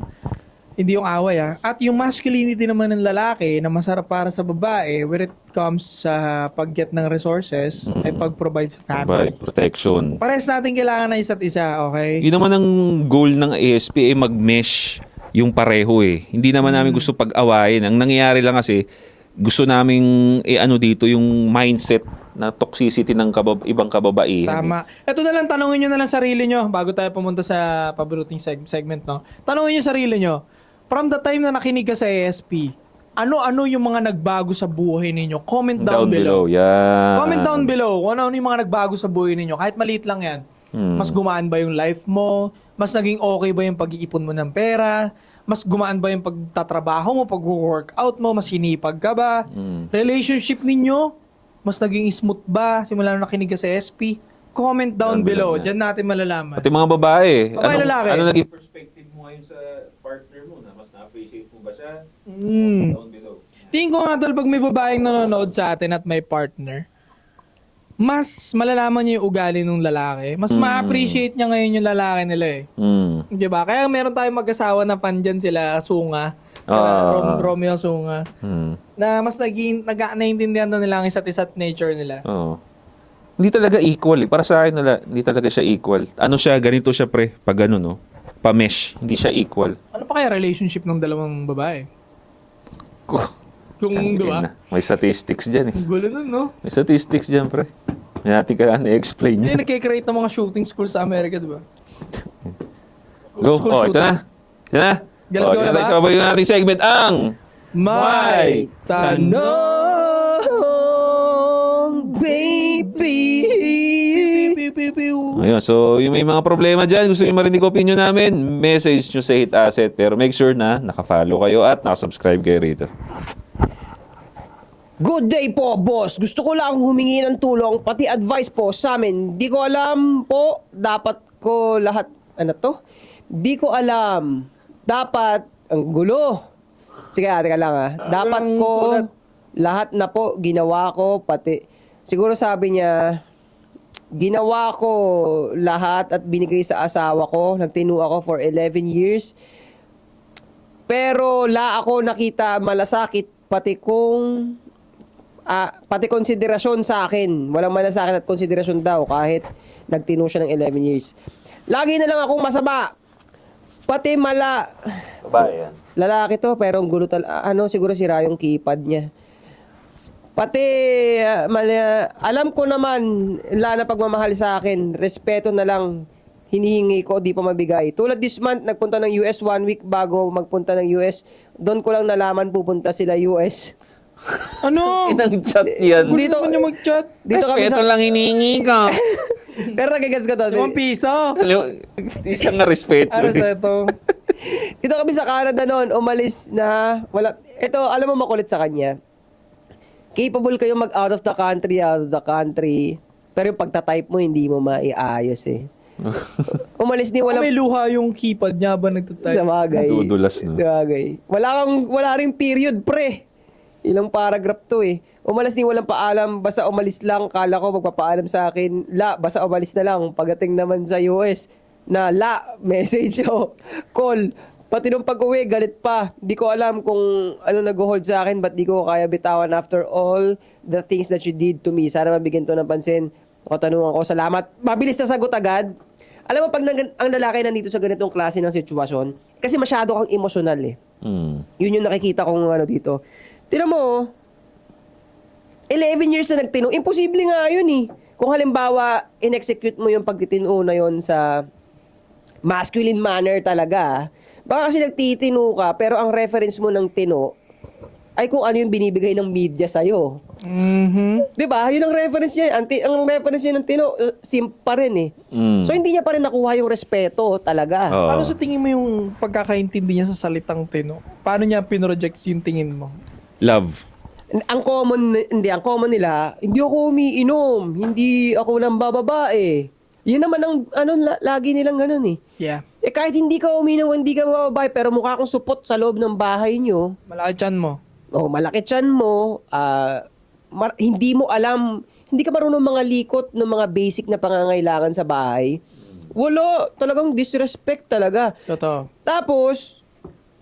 Hindi yung away At yung masculinity naman ng lalaki na masarap para sa babae when it comes sa pag-get ng resources ay pag-provide sa family. Protection. Parehas natin kailangan ng isa't isa, okay? Yun naman ang goal ng ASP, mag-mesh yung pareho Hindi naman namin gusto pag-awayin. Ang nangyayari lang kasi, gusto naming dito yung mindset na toxicity ng ibang kababaihan. Tama. Ito na lang, tanongin nyo na lang sarili nyo bago tayo pumunta sa paboruting segment, no? Tanongin nyo sarili nyo, from the time na nakinig ka sa ASP, ano-ano yung mga nagbago sa buhay ninyo? Comment down below. Yan. Comment down below kung ano yung mga nagbago sa buhay ninyo. Kahit maliit lang yan. Mas gumaan ba yung life mo? Mas naging okay ba yung pag-iipon mo ng pera? Mas gumaan ba yung pagtatrabaho mo, pag-workout mo? Mas hinipag ka ba? Relationship ninyo? Mas naging smooth ba? Simula nung nakinig ka sa SP? Comment down below. Diyan natin malalaman. Pati mga babae. Babae, lalaki. Ano naging perspective mo ngayon sa partner mo? Na mas na-appreciate mo ba siya? Down below. Tingin ko nga tol, pag may babaeng nanonood sa atin at may partner, mas malalaman niya yung ugali ng lalaki. Mas ma-appreciate niya ngayon yung lalaki nila Di ba? Kaya meron tayong mag-asawa na pandyan sila, Sunga. Romeo Sunga. Na mas naiintindihan na nila ang isa't nature nila. Oo. Hindi talaga equal Para sa akin, hindi talaga siya equal. Ano siya, ganito siya, pre. Pag ano, no? Pa-mesh. Hindi siya equal. Ano pa kaya relationship ng dalawang babae? Kung, di ba? May statistics dyan Gulo nun, no? May statistics dyan, pre. May natin ka na-explain Hindi yan. nagkikreate ng mga shooting school sa Amerika, di ba? Go. School Ito shooting. na. Ito na. Let's go na ba? Sa paborito nating segment, ang... May tanong, baby. Ayun, so yung may mga problema dyan, gusto nyo marinig opinion namin, message nyo sa Hit Asset. Pero make sure na nakafollow kayo at nakasubscribe kayo rito. Good day po, boss. Gusto ko lang humingi ng tulong, pati advice po sa amin. Di ko alam po, dapat ko lahat ano to? Di ko alam. Dapat, ang gulo. Sige, teka lang Dapat Walang ko, sulat. lahat na po, ginawa ko, pati, siguro sabi niya, ginawa ko lahat at binigay sa asawa ko. Nagtinu ako for 11 years. Pero ako nakita malasakit pati konsiderasyon sa akin. Walang malasakit at konsiderasyon daw kahit nagtinu siya ng 11 years. Lagi na lang akong masama. Pati Babae yan. lalaki to pero ang gulo siguro sira yung keypad niya. Pati alam ko naman wala na pagmamahal sa akin. Respeto na lang hinihingi ko, di pa mabigay. Tulad this month, nagpunta ng US 1 week bago magpunta ng US. Doon ko lang nalaman pupunta sila US. Ano? Inang chat yan. Hindi Dito- naman niya mag-chat. Dito kami Respeto sa... lang hinihingi ka. Pero nagigets ko to. 5 piso. Hindi siya nga respeto. Para sa ito. Dito kami sa Canada noon, umalis na, ito, alam mo makulit sa kanya. Capable kayo mag out of the country, pero yung pagta-type mo, hindi mo maiayos eh. Umalis ni walang, May luha yung keypad niya ba sa nagtatype? bagay. Dudulas, no? Sa bagay. Wala ring period, pre. Ilang paragraph to eh. Umalis ni walang paalam, basta umalis lang, kala ko magpapaalam sa akin, basta umalis na lang. Pagdating naman sa US, message o, call. Pati nung pag-uwi, galit pa. Di ko alam kung ano nag-hold sa akin, ba't di ko kaya bitawan after all the things that you did to me. Sana mabigyan to ng pansin. O tanungan ko, salamat. Mabilis na sagot agad. Alam mo, pag ang lalaki nandito sa ganitong klase ng sitwasyon, kasi masyado kang emosyonal eh. Yun yung nakikita kong dito. Tignan mo, 11 years na nagtinu. Imposible nga yun eh. Kung halimbawa, in-execute mo yung pagtitinu na yun sa masculine manner talaga, baka kasi nagtitinu ka, pero ang reference mo ng tino ay kung ano yung binibigay ng media sa'yo. Mhm. Di ba? Yun ang reference niya. Ang reference niya ng tino, simp pa rin eh. So, hindi niya pa rin nakuha yung respeto talaga. Oo. Paano sa tingin mo yung pagkakaintindi niya sa salitang tino? Paano niya pinroject yung tingin mo? Love. Ang common nila, hindi ako umiinom, hindi ako nang bababae. Yun naman ang lagi nilang ganun eh. Yeah. Kahit hindi ka uminom, hindi ka bababae, pero mukha kang supot sa loob ng bahay nyo. Malaki tiyan mo. Malaki tiyan mo, hindi mo alam, hindi ka marunong mga likot ng mga basic na pangangailangan sa bahay. Wala, talagang disrespect talaga. Totoo. Tapos,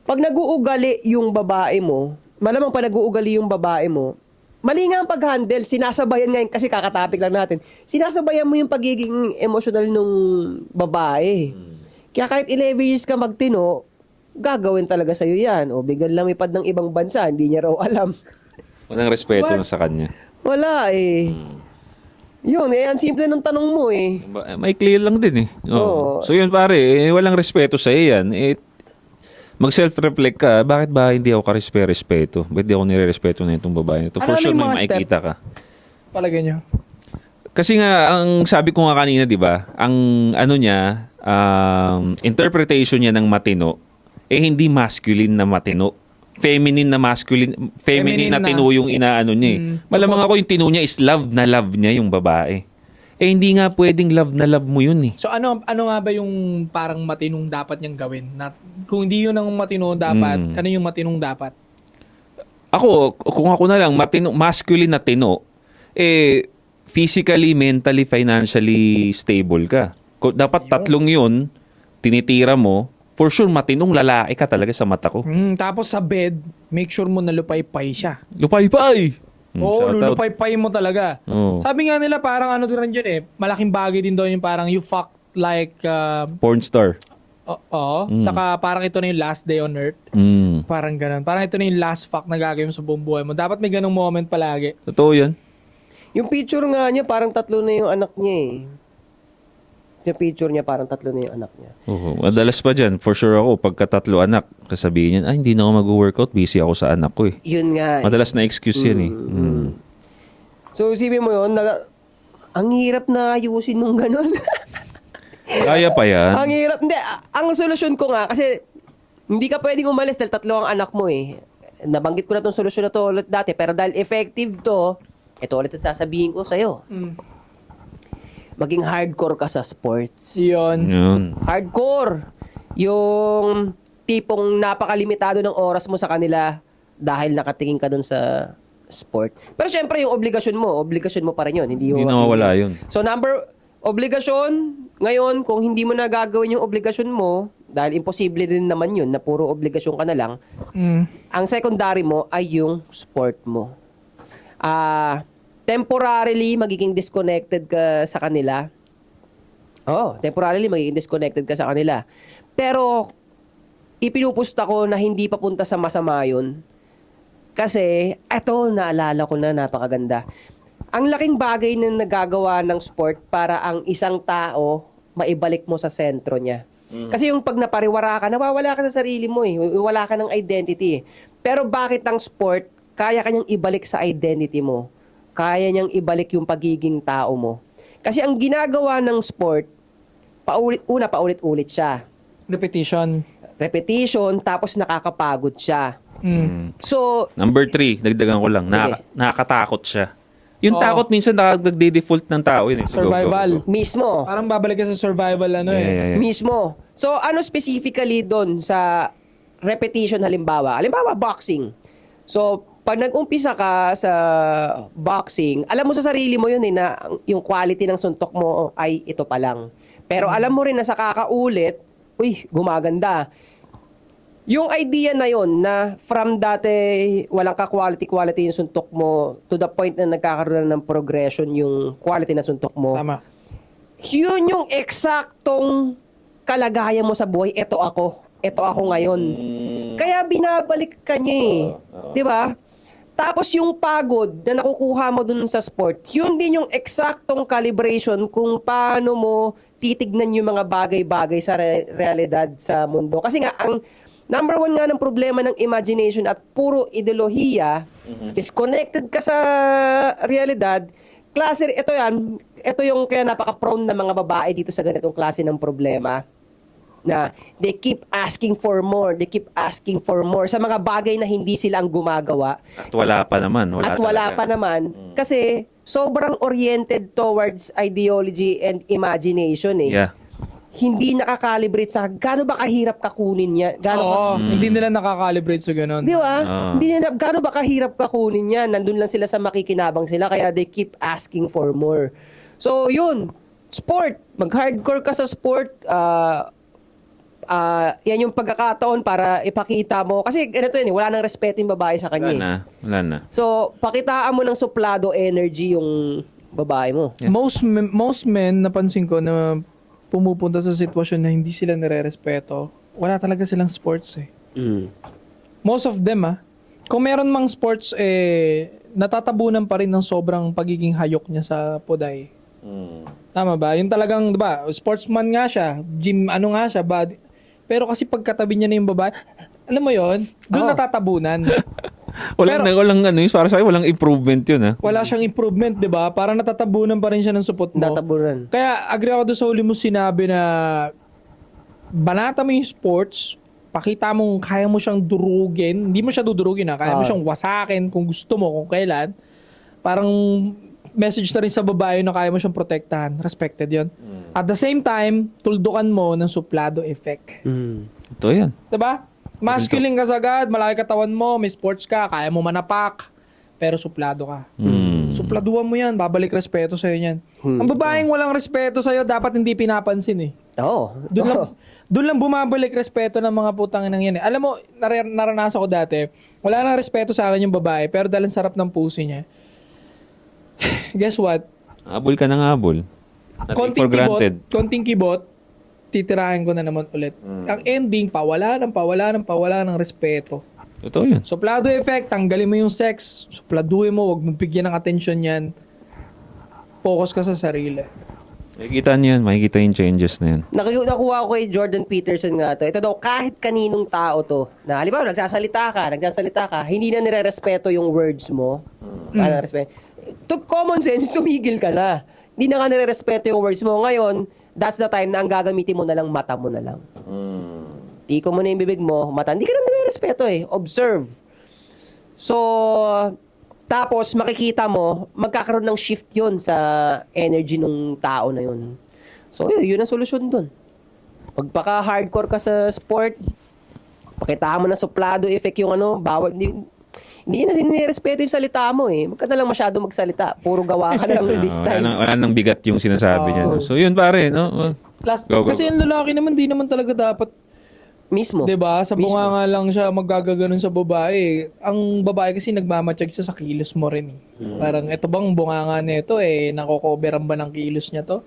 pag nag-uugali yung babae mo, malamang pa nag-uugali yung babae mo, mali nga ang pag-handle, sinasabayan nga kasi kakatapik lang natin, sinasabayan mo yung pagiging emotional nung babae. Kaya kahit 11 years ka magtino, gagawin talaga sa'yo yan. O biglang lumipad ng ibang bansa, hindi niya raw alam. Walang respeto What? na sa kanya. Wala eh. Yun ang simple ng tanong mo eh. May clear lang din eh. Oo. So yun pare, walang respeto sa yan. Mag-self-reflect ka, bakit ba hindi ako ka-respeto? Bakit di ako nire-respeto na itong babae nito? For Ano sure yung may mga step? makikita ka. Palagay niyo. Kasi nga, ang sabi ko nga kanina, di ba, ang interpretation niya ng matino, hindi masculine na matino. Feminine na masculine, feminine na Feminine na. tino yung inaano niya eh. Malamang ako yung tino niya is love na love niya yung babae. Hindi nga pwedeng love na love mo yun eh. So ano nga ba yung parang matinong dapat niyang gawin? Kung hindi yun ang matino dapat, ano yung matinong dapat? Kung ako na lang, masculine na tino, physically, mentally, financially stable ka. Dapat tatlong yun, tinitira mo, for sure, matinong lalaki ka talaga sa mata ko. Tapos sa bed, make sure mo na lupay-pay siya. Lupay-pay! Oo, Shout out. lulupay-pay mo talaga. Oo. Sabi nga nila parang ano din yun malaking bagay din daw yung parang you fuck like, Porn star. saka parang ito na yung last day on earth. Parang ganun. Parang ito na yung last fuck na gagawin mo sa buong buhay mo. Dapat may ganung moment palagi. Totoo yan. Yung picture nga niya, parang 3 na yung anak niya eh. Yung picture niya, parang 3 na yung anak niya. Oo. Madalas pa dyan, for sure ako, pagka 3 anak, kasabihin niyan, hindi na ako mag-workout, busy ako sa anak ko eh. Yun nga. Madalas na excuse yan eh. So, isipin mo yun, ang hirap na ayusin nung ganun. Kaya pa yan. Ang hirap. Hindi, ang solusyon ko nga, kasi hindi ka pwedeng umalis dahil 3 ang anak mo eh. Nabanggit ko na tong solusyon na to ulit dati, pero dahil effective to, ito ulit ang sasabihin ko sa'yo. maging hardcore ka sa sports. Yun. Yun. Hardcore. Yung tipong napakalimitado ng oras mo sa kanila dahil nakatingin ka dun sa sport. Pero syempre, yung obligasyon mo pa rin yun. Hindi nawawala yun. So, obligasyon, ngayon, kung hindi mo na gagawin yung obligasyon mo, dahil imposible din naman yun na puro obligasyon ka na lang, ang secondary mo ay yung sport mo. Temporarily, magiging disconnected ka sa kanila. Temporarily, magiging disconnected ka sa kanila. Pero, ipinupusta ko na hindi papunta sa masama yun. Kasi, eto, naalala ko na, napakaganda. Ang laking bagay na nagagawa ng sport para ang isang tao maibalik mo sa sentro niya. Kasi yung pag napariwara ka, nawawala ka sa sarili mo eh. Wala ka ng identity eh. Pero bakit ang sport, kaya kanyang ibalik sa identity mo? Kaya niyang ibalik yung pagiging tao mo. Kasi ang ginagawa ng sport, paulit-ulit siya. Repetition, tapos nakakapagod siya. So, Number 3, dagdagan ko lang. Sige. Nakakatakot siya. Yung Oo. takot minsan nagde-default ng tao yun. Survival. mismo. Parang babalik ka sa survival Yeah. Mismo. So, ano specifically doon sa repetition halimbawa? Halimbawa, boxing. So, pag nag-umpisa ka sa boxing, alam mo sa sarili mo yun na yung quality ng suntok mo ay ito pa lang. Pero alam mo rin na sa kakaulit, gumaganda. Yung idea na yon na from dati walang ka-quality yung suntok mo to the point na nagkakaroon ng progression yung quality na suntok mo. Tama. Yun yung eksaktong kalagayan mo sa buhay. Ito ako ngayon. Kaya binabalik ka niya eh. Di ba? Tapos yung pagod na nakukuha mo dun sa sport, yun din yung eksaktong calibration kung paano mo titignan yung mga bagay-bagay sa realidad sa mundo. Kasi nga, ang number one nga ng problema ng imagination at puro ideolohiya, disconnected ka sa realidad, ito yung kaya napaka-prone na mga babae dito sa ganitong klase ng problema na they keep asking for more sa mga bagay na hindi sila ang gumagawa. At wala pa naman. Wala pa naman kasi sobrang oriented towards ideology and imagination eh. Yeah. Hindi nakakalibrate sa gaano ba kahirap kakunin niya. Hindi nila nakakalibrate sa ganun. Di ba? Oo. Hindi nila, gaano ba kahirap kakunin niya? Nandun lang sila sa makikinabang sila kaya they keep asking for more. So, yun. Sport. Mag-hardcore ka sa sport. Yan yung pagkakataon para ipakita mo. Kasi ganito yun, wala nang respeto yung babae sa kanya. Wala na. So, pakitaan mo ng suplado energy yung babae mo. Yeah. Most men, napansin ko na pumupunta sa sitwasyon na hindi sila nire-respeto, wala talaga silang sports eh. Most of them kung meron mang sports natatabunan pa rin ng sobrang pagiging hayok niya sa poday. Tama ba? Yung talagang, di ba, sportsman nga siya, gym, nga siya, body. Pero kasi pagkatabi niya na yung babae, alam mo yon, doon natatabunan. Walang para sa akin, walang improvement yun Wala siyang improvement, di ba? Parang natatabunan pa rin siya ng support mo. Natabunan. Kaya agree ako doon sa huli mo sinabi na banata mo yung sports, pakita mong kaya mo siyang durugin. Hindi mo siya dudurugin kaya mo siyang wasakin kung gusto mo, kung kailan. Parang message na rin sa babae na kaya mo siyang protektahan. Respected yon. At the same time, tuldukan mo ng suplado effect. Ito yan. Diba? Masculine ka sagad, malaki katawan mo, may sports ka, kaya mo manapak, pero suplado ka. Supladuhan mo yan, babalik respeto sa'yo yan. Ang babaeng walang respeto sa'yo, dapat hindi pinapansin eh. Oo. Doon lang bumabalik respeto ng mga putang inang yan eh. Alam mo, naranasan ko dati, wala nang respeto sa akin yung babae, pero dahil ang sarap ng pusi niya. Guess what? Habol ka ng habol. Nothing for granted. Konting kibot, titirahin ko na naman ulit. Ang ending, pawala ng respeto. Totoo yun. Suplado effect, tanggalin mo yung sex, supladuhin mo, wag mong bigyan ng attention yan. Focus ka sa sarili. Makikita yung changes na yan. Nakuha ko kay Jordan Peterson nga to. Ito daw, kahit kaninong tao to, na halimbawa, nagsasalita ka, hindi na nire-respeto yung words mo. To common sense, tumigil ka na. Hindi na ka nire-respeto yung words mo. Ngayon, that's the time na ang gagamitin mo na lang, mata mo na lang. Tiko mo na yung bibig mo, mata. Hindi ka na nire-respeto eh. Observe. So, Tapos makikita mo, magkakaroon ng shift yun sa energy ng tao na yun. So, yun ang solusyon dun. Pagpaka-hardcore ka sa sport, pakitaan mo na suplado effect yung bawal, hindi na sinirespeto yung salita mo eh. Huwag ka na lang masyado magsalita. Puro gawa ka na lang this time. Wala nang bigat yung sinasabi niya. No? So yun pare, no? Go. Kasi yung lalaki naman, di naman talaga dapat, Mismo. 'di ba? Sa Mismo. bunganga lang siya magagaganon sa babae. Ang babae kasi nagmamatsyag siya sa kilos mo rin. Parang eto bang bunganga nito nako-coveran ba ng kilos niya to?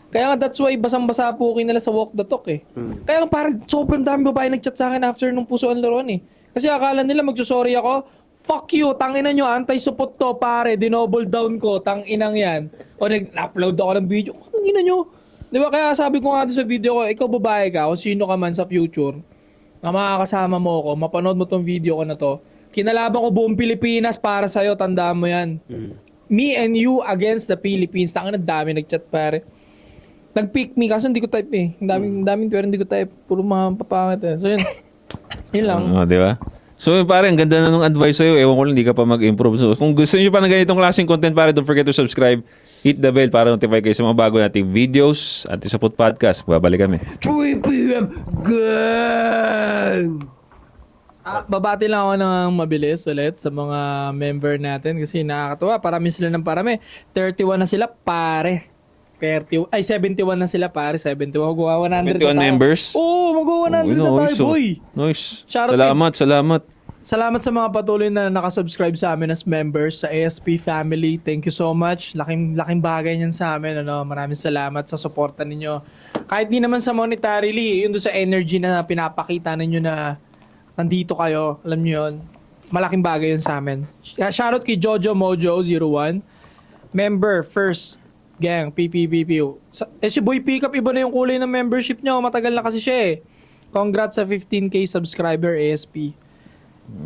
Kaya nga that's why basang-basa po nila sa walk the talk eh. Kaya nga parang sobrang dami babae nag-chat sa akin after nung puso ang laruan eh. Kasi akala nila magsusorry ako, fuck you, tanginan nyo, anti-support to pare, dinoble down ko, tanginang yan. O nag-upload ako ng video, tanginan nyo. Di ba kaya sabi ko nga doon sa video ko, ikaw babae ka, kung sino ka man sa future, na makakasama mo ako, mapanood mo tong video ko na to, kinalaban ko buong Pilipinas para sa'yo, tandaan mo yan. Me and you against the Philippines. Tangan ang dami nag-chat pare. Nag-pick me kasi hindi ko type eh. Ang daming pero hindi ko type. Puro mga papangit eh. So yun. Yun lang. Di ba? So pare, ang ganda na nung advice sa'yo. Ewan ko lang, hindi ka pa mag-improve. So, kung gusto niyo pa ng ganitong klaseng content, pare, don't forget to subscribe. Hit the bell para notify kayo sa mga bago nating videos at isa po podcast. Babalik kami. 3 p.m. Gang! Babati lang ako ng mabilis ulit sa mga member natin kasi nakakatuwa. Parami sila ng parami. 31 na sila, pare. 71 na sila, pare. 71. Magawa 100 21 na tayo. members? Oo, magawa 100 na tayo, boy. Nice. Shoutout Salamat. Salamat sa mga patuloy na nakasubscribe sa amin as members sa ASP family. Thank you so much. Laking bagay niyan sa amin. Maraming salamat sa suporta ninyo. Kahit di naman sa monetarily, yun doon sa energy na pinapakita ninyo na nandito kayo. Alam niyo yun. Malaking bagay yun sa amin. Shoutout kay Jojo Mojo 01. Member first gang PPPPU. Si Boy Pickup, iba na yung kulay ng membership niya. Matagal na kasi siya eh. Congrats sa 15K subscriber ASP.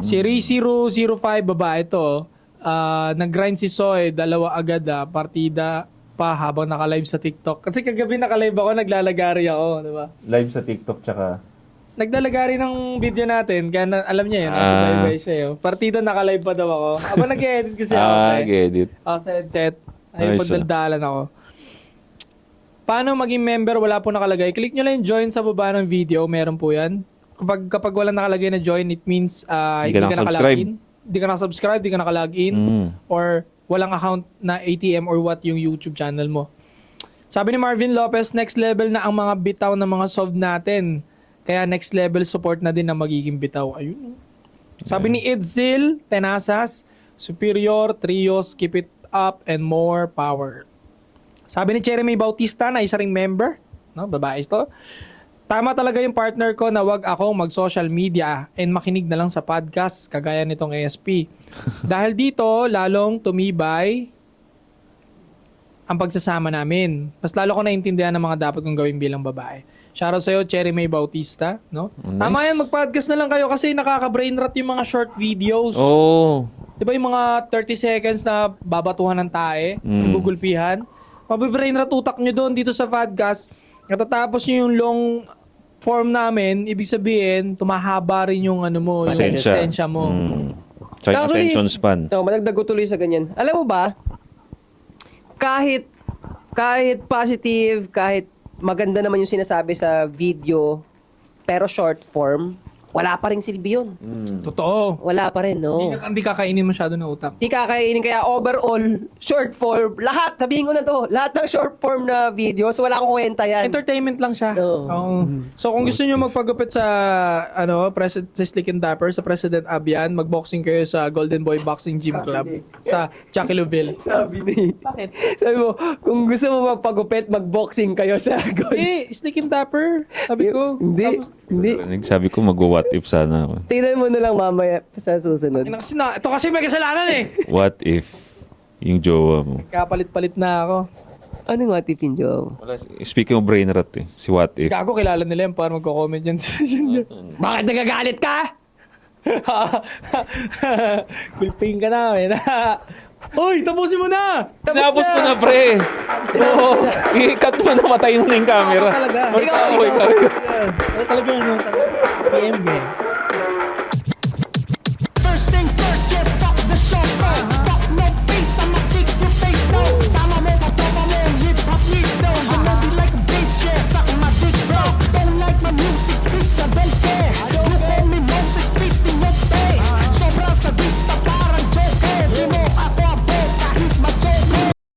Si Ray005, babae to, nag-grind si Soy, 2 agad partida pa habang naka-live sa TikTok. Kasi kagabi naka-live ako, naglalagari ako, di ba? Live sa TikTok tsaka... Naglalagari ng video natin, kaya alam niya yun, nakasabay siya yun. Partida naka-live pa daw ako. Habang nag-edit kasi ako. edit. Sa headset. Ayun, Nice, pagdaldalan ako. Paano maging member? Wala po nakalagay. Click nyo lang yung join sa baba ng video. Meron po yan. Kapag walang nakalagay na join, it means hindi ka nakalogin. Hindi ka nakasubscribe, hindi ka nakalogin. Or walang account na ATM or what yung YouTube channel mo. Sabi ni Marvin Lopez, next level na ang mga bitaw ng mga solve natin. Kaya next level support na din ang magiging bitaw. Ayun. Sabi ni Idzil Tenasas, superior, trios, keep it up, and more power. Sabi ni Jeremy Bautista na isa ring member, no, babae ito. Tama talaga yung partner ko na wag akong mag-social media and makinig na lang sa podcast kagaya nitong ASP. Dahil dito, lalong tumibay ang pagsasama namin. Mas lalo ko naiintindihan ng mga dapat kong gawin bilang babae. Shoutout sa'yo, Cherry May Bautista. No? Nice. Tama yan, mag-podcast na lang kayo kasi nakaka-brain rot yung mga short videos. Oh. Di ba yung mga 30 seconds na babatuhan ng tae, gugulpihan? Mabibrain rot utak nyo doon dito sa podcast. Natatapos nyo yung long form namin, ibig sabihin, tumahaba rin yung yung esensya mo. Tsaka attention span. Malagdag ko tuloy sa ganyan. Alam mo ba, kahit positive, kahit maganda naman yung sinasabi sa video, pero short form, wala pa rin silbi yun. Totoo. Wala pa rin, no? Hindi kakainin masyado ng utak. Di kakainin, kaya overall, short form, lahat, sabihin ko na to, lahat ng short form na videos, wala akong kwenta yan. Entertainment lang siya. Oo. Oo. So kung gusto niyo magpagupit sa sa Slick and Dapper, sa President Abian, magboxing kayo sa Golden Boy Boxing Gym Club sa Chucky Lubel. Sabi ni, Bakit? sabi mo, kung gusto mo magpagupit, magboxing kayo sa Slick and Dapper. Sabi ko. Hindi. Sabi ko mag-what if sana ako. Tingnan mo na lang mamaya sa susunod. Ito kasi may kasalanan eh. What if yung jowa mo? Kapalit-palit na ako. Anong what if yung job? Speaking of brain rot si what if. Gago, kilala nila yan para magko-comment yan sa dyan. Bakit nagagalit ka? Kulping ka namin. Uy, tapusin mo na! Tapos ko na, pre. Oo. I-cut mo na, matayin mo na yung camera. Talaga. Ikaw. Talaga, PM game. First thing first, yeah, fuck the chauffeur.